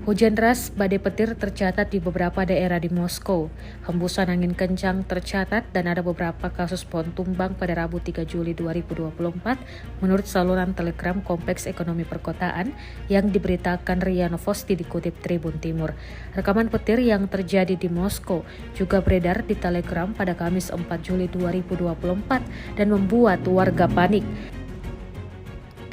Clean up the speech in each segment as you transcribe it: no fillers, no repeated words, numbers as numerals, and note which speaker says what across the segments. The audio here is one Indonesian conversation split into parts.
Speaker 1: Hujan deras, badai petir tercatat di beberapa daerah di Moskow. Hembusan angin kencang tercatat dan ada beberapa kasus pohon tumbang pada Rabu 3 Juli 2024 menurut saluran Telegram Kompleks Ekonomi Perkotaan yang diberitakan RIA Novosti dikutip Tribun Timur. Rekaman petir yang terjadi di Moskow juga beredar di Telegram pada Kamis 4 Juli 2024 dan membuat warga panik.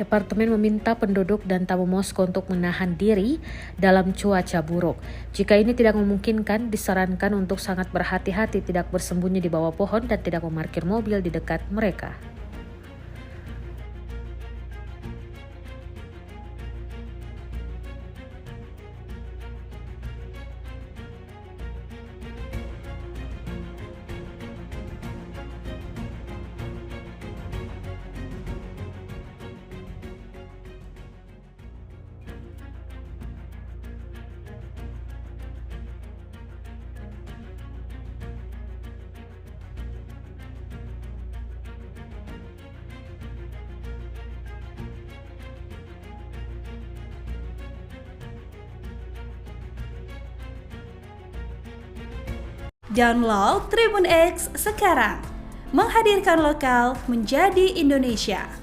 Speaker 1: Departemen meminta penduduk dan tamu Moskow untuk menahan diri dalam cuaca buruk. Jika ini tidak memungkinkan, disarankan untuk sangat berhati-hati, tidak bersembunyi di bawah pohon dan tidak memarkir mobil di dekat mereka.
Speaker 2: Download Tribun X sekarang, menghadirkan lokal menjadi Indonesia.